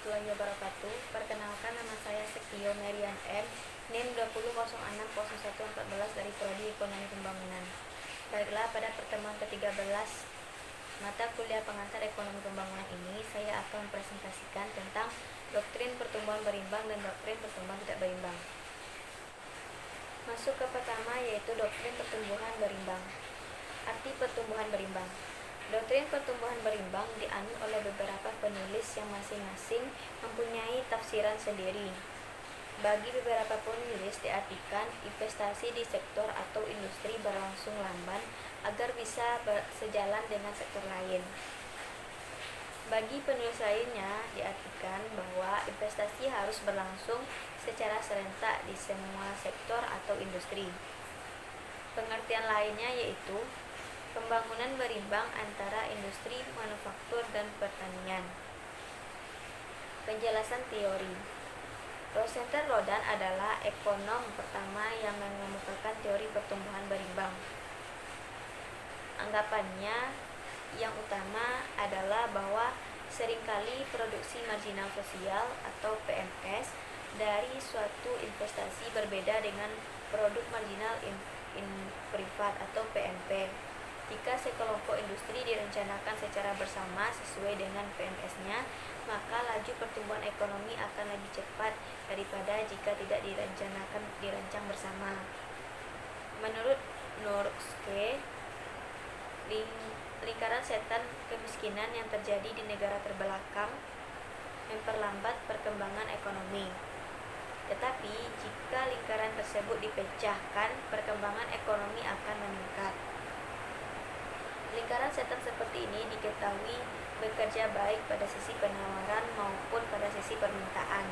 warahmatullahi wabarakatuh. Perkenalkan, nama saya Sekio Merian M, NIM 20066014 dari Prodi Ekonomi Pembangunan. Baiklah, pada pertemuan ke-13 mata kuliah pengantar Ekonomi Pembangunan ini, saya akan mempresentasikan tentang doktrin pertumbuhan berimbang dan doktrin pertumbuhan tidak berimbang. Masuk ke pertama, yaitu doktrin pertumbuhan berimbang. Arti pertumbuhan berimbang. Doktrin pertumbuhan berimbang dianut oleh beberapa penulis yang masing-masing mempunyai tafsiran sendiri. Bagi beberapa penulis diartikan investasi di sektor atau industri berlangsung lamban agar bisa sejalan dengan sektor lain. Bagi penulis lainnya diartikan bahwa investasi harus berlangsung secara serentak di semua sektor atau industri. Pengertian lainnya yaitu pembangunan berimbang antara industri, manufaktur, dan pertanian. Penjelasan teori. Rosenthal Rodan adalah ekonom pertama yang mengemukakan teori pertumbuhan berimbang. Anggapannya yang utama adalah bahwa seringkali produksi marginal sosial atau PMS dari suatu investasi berbeda dengan produk marginal privat atau PMP. Jika sekelompok industri direncanakan secara bersama sesuai dengan PMS-nya, maka laju pertumbuhan ekonomi akan lebih cepat daripada jika tidak dirancang bersama. Menurut Norsky, lingkaran setan kemiskinan yang terjadi di negara terbelakang memperlambat perkembangan ekonomi. Tetapi jika lingkaran tersebut dipecahkan, perkembangan ekonomi akan meningkat. Lingkaran setan seperti ini diketahui bekerja baik pada sisi penawaran maupun pada sisi permintaan.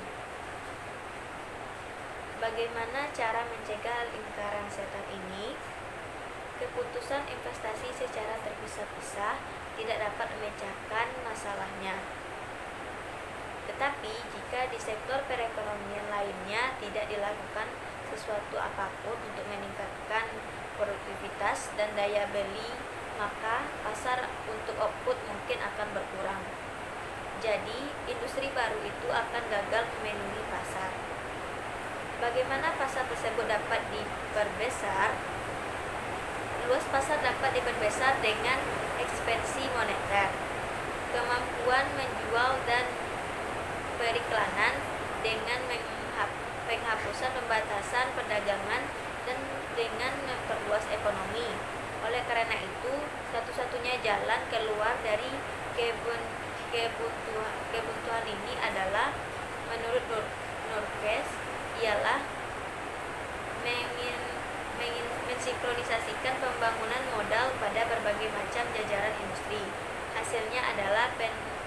Bagaimana cara mencegah lingkaran setan ini? Keputusan investasi secara terpisah-pisah tidak dapat memecahkan masalahnya. Tetapi jika di sektor perekonomian lainnya tidak dilakukan sesuatu apapun untuk meningkatkan produktivitas dan daya beli, maka pasar untuk output mungkin akan berkurang. Jadi, industri baru itu akan gagal memenuhi pasar. Bagaimana pasar tersebut dapat diperbesar? Luas pasar dapat diperbesar dengan ekspansi moneter, kemampuan menjual dan periklanan dengan penghapusan pembatasan perdagangan dan dengan memperluas ekonomi. Oleh karena itu, satu-satunya jalan keluar dari kebuntuan ini adalah, menurut Norsky, ialah mensinkronisasikan pembangunan modal pada berbagai macam jajaran industri. Hasilnya adalah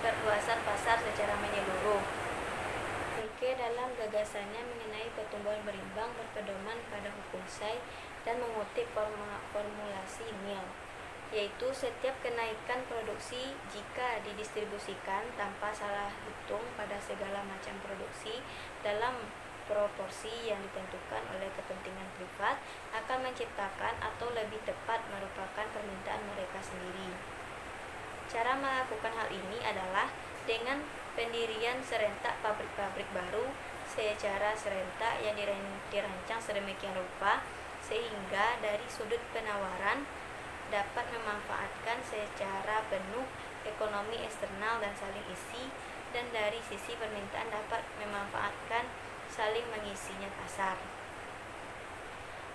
perluasan pasar secara menyeluruh. Norsky dalam gagasannya mengenai pertumbuhan berimbang berpedoman pada hukum Say dan mengutip formulasi Mill, yaitu setiap kenaikan produksi jika didistribusikan tanpa salah hitung pada segala macam produksi dalam proporsi yang ditentukan oleh kepentingan privat akan menciptakan atau lebih tepat merupakan permintaan mereka sendiri. Cara melakukan hal ini adalah dengan pendirian serentak pabrik-pabrik baru secara serentak yang dirancang sedemikian rupa sehingga dari sudut penawaran dapat memanfaatkan secara penuh ekonomi eksternal dan saling isi, dan dari sisi permintaan dapat memanfaatkan saling mengisinya pasar.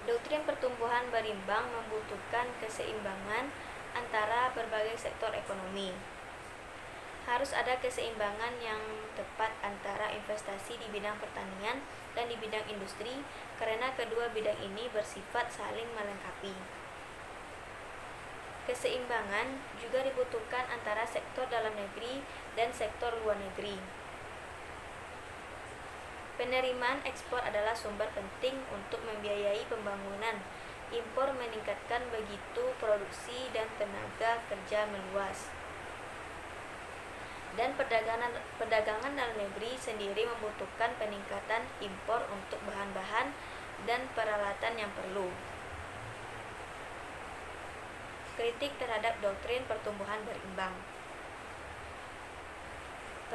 Doktrin pertumbuhan berimbang membutuhkan keseimbangan antara berbagai sektor ekonomi. Harus ada keseimbangan yang tepat antara investasi di bidang pertanian dan di bidang industri, karena kedua bidang ini bersifat saling melengkapi. Keseimbangan juga dibutuhkan antara sektor dalam negeri dan sektor luar negeri. Penerimaan ekspor adalah sumber penting untuk membiayai pembangunan. Impor meningkatkan begitu produksi dan tenaga kerja meluas. Dan perdagangan dalam negeri sendiri membutuhkan peningkatan impor untuk bahan-bahan dan peralatan yang perlu. Kritik terhadap doktrin pertumbuhan berimbang.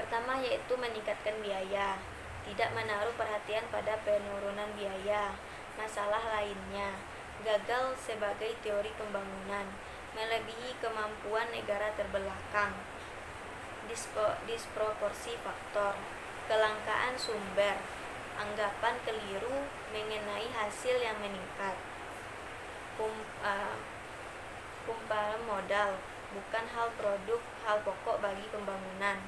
Pertama yaitu meningkatkan biaya, tidak menaruh perhatian pada penurunan biaya. Masalah lainnya, gagal sebagai teori pembangunan, melebihi kemampuan negara terbelakang, disproporsi faktor, kelangkaan sumber, anggapan keliru mengenai hasil yang meningkat, kumparan modal, bukan hal pokok bagi pembangunan.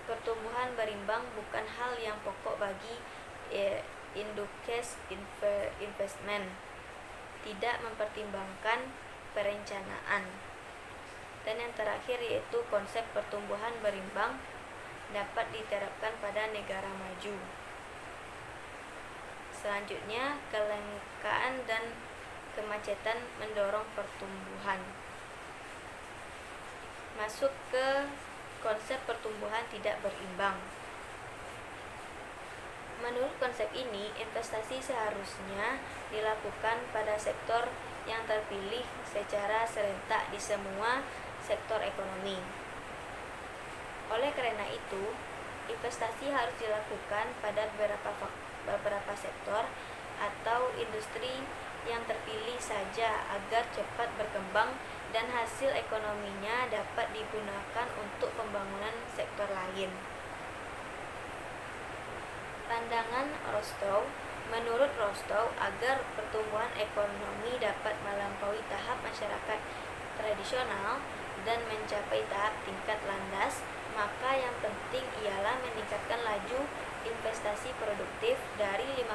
Pertumbuhan berimbang bukan hal yang pokok bagi investment, tidak mempertimbangkan perencanaan. Dan yang terakhir yaitu konsep pertumbuhan berimbang dapat diterapkan pada negara maju. Selanjutnya, kelangkaan dan kemacetan mendorong pertumbuhan. Masuk ke konsep pertumbuhan tidak berimbang. Menurut konsep ini, investasi seharusnya dilakukan pada sektor yang terpilih secara serentak di semua sektor ekonomi. Oleh karena itu, investasi harus dilakukan pada beberapa sektor atau industri yang terpilih saja agar cepat berkembang dan hasil ekonominya dapat digunakan untuk pembangunan sektor lain. Pandangan Rostow, menurut Rostow, agar pertumbuhan ekonomi dapat melampaui tahap masyarakat tradisional dan mencapai tahap tingkat landas, maka yang penting ialah meningkatkan laju investasi produktif dari 5%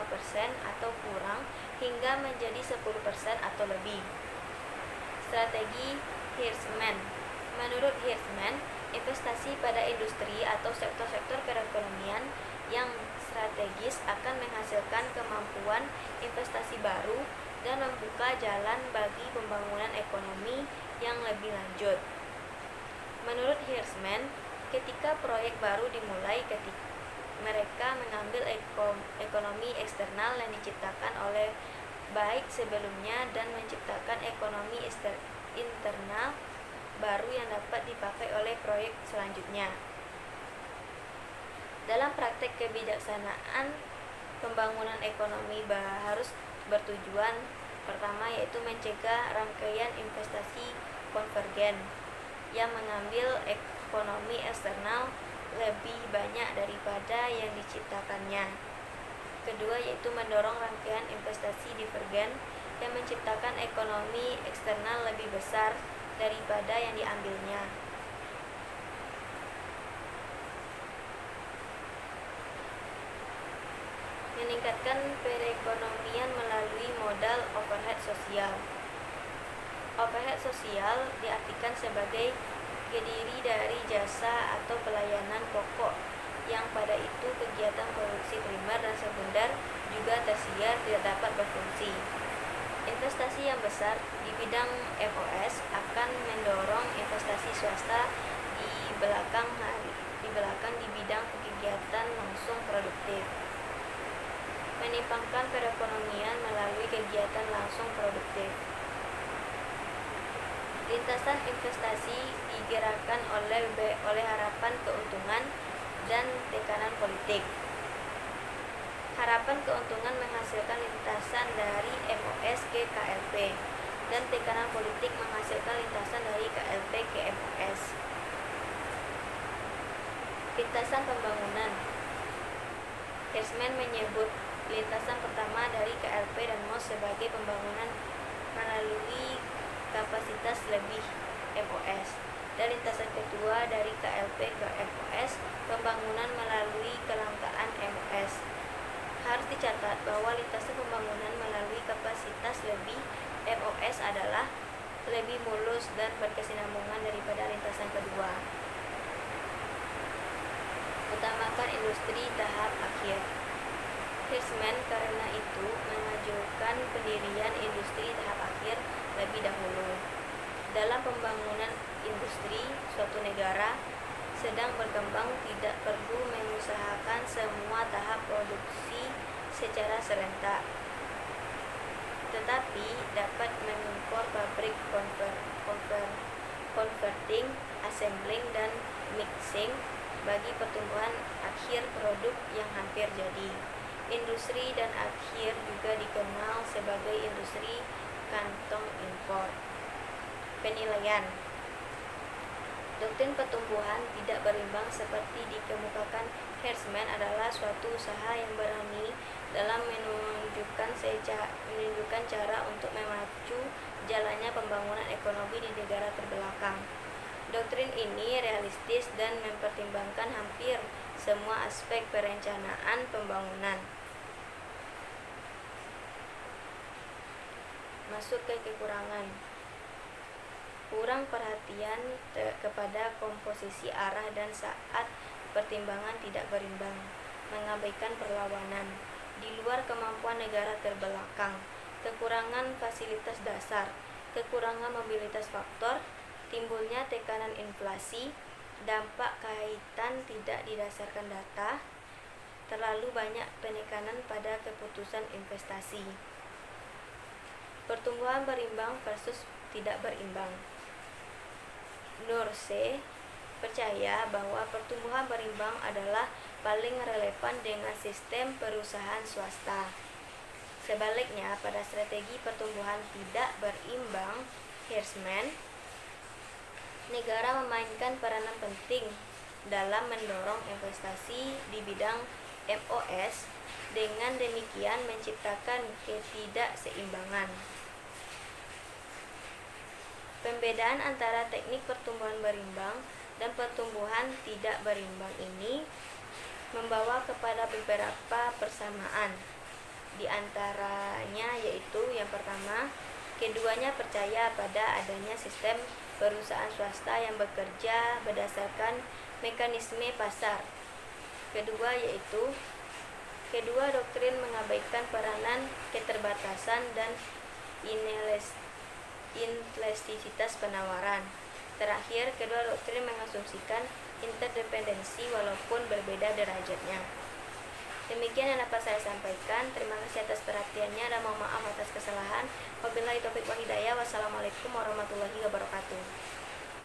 atau kurang hingga menjadi 10% atau lebih. Strategi Hirschman. Menurut Hirschman, investasi pada industri atau sektor-sektor perekonomian yang strategis akan menghasilkan kemampuan investasi baru dan membuka jalan bagi pembangunan ekonomi yang lebih lanjut. Menurut Hirschman, ketika proyek baru dimulai, mereka mengambil ekonomi eksternal yang diciptakan oleh baik sebelumnya dan menciptakan ekonomi internal baru yang dapat dipakai oleh proyek selanjutnya. Dalam praktek kebijaksanaan, pembangunan ekonomi harus bertujuan pertama yaitu mencegah rangkaian investasi konvergen yang mengambil ekonomi eksternal lebih banyak daripada yang diciptakannya. Kedua yaitu mendorong rangkaian investasi divergen yang menciptakan ekonomi eksternal lebih besar daripada yang diambilnya. Meningkatkan perekonomian melalui modal overhead sosial. Overhead sosial diartikan sebagai terdiri dari jasa atau pelayanan pokok yang pada itu kegiatan produksi primer dan sekunder juga tersier tidak dapat berfungsi. Investasi yang besar di bidang MOS akan mendorong investasi swasta di belakang di bidang kegiatan langsung produktif. Menyimpangkan perekonomian melalui kegiatan langsung produktif. Lintasan investasi digerakkan oleh harapan keuntungan dan tekanan politik. Harapan keuntungan menghasilkan lintasan dari MOS ke KLP dan tekanan politik menghasilkan lintasan dari KLP ke MOS. Lintasan pembangunan. Hirschman menyebut lintasan pertama dari KLP dan MOS sebagai pembangunan melalui kapasitas lebih MOS, dan lintasan kedua dari KLP ke MOS, pembangunan melalui kelangkaan MOS. Harus dicatat bahwa lintasan pembangunan melalui kapasitas lebih MOS adalah lebih mulus dan berkesinambungan daripada lintasan kedua. Utamakan industri tahap akhir. Hirschman karena itu mengajukan pendirian industri tahap akhir lebih dahulu. Dalam pembangunan industri, suatu negara sedang berkembang tidak perlu mengusahakan semua tahap produksi secara serentak, tetapi dapat mengukur pabrik converting, assembling, dan mixing bagi pertumbuhan akhir produk yang hampir jadi. Industri dan akhir juga dikenal sebagai industri kantong impor. Penilaian. Doktrin pertumbuhan tidak berimbang seperti dikemukakan Herzman adalah suatu usaha yang berani dalam menunjukkan cara untuk memacu jalannya pembangunan ekonomi di negara terbelakang. Doktrin ini realistis dan mempertimbangkan hampir semua aspek perencanaan pembangunan. Masuk ke kekurangan. Kurang perhatian kepada komposisi arah dan saat pertimbangan tidak berimbang, mengabaikan perlawanan di luar kemampuan negara terbelakang, kekurangan fasilitas dasar, kekurangan mobilitas faktor, timbulnya tekanan inflasi, dampak kaitan tidak didasarkan data, terlalu banyak penekanan pada keputusan investasi. Pertumbuhan berimbang versus tidak berimbang. Dorsey percaya bahwa pertumbuhan berimbang adalah paling relevan dengan sistem perusahaan swasta. Sebaliknya, pada strategi pertumbuhan tidak berimbang, Herzman, negara memainkan peranan penting dalam mendorong investasi di bidang MOS, dengan demikian menciptakan ketidakseimbangan. Pembedaan antara teknik pertumbuhan berimbang dan pertumbuhan tidak berimbang ini membawa kepada beberapa persamaan. Di antaranya yaitu yang pertama, keduanya percaya pada adanya sistem perusahaan swasta yang bekerja berdasarkan mekanisme pasar. Kedua doktrin mengabaikan peranan keterbatasan dan inelastisitas penawaran. Terakhir, kedua doktrin mengasumsikan interdependensi walaupun berbeda derajatnya. Demikian yang dapat saya sampaikan. Terima kasih atas perhatiannya dan mohon maaf atas kesalahan. Wabillahi taufiq wal hidayah. Wassalamualaikum warahmatullahi wabarakatuh.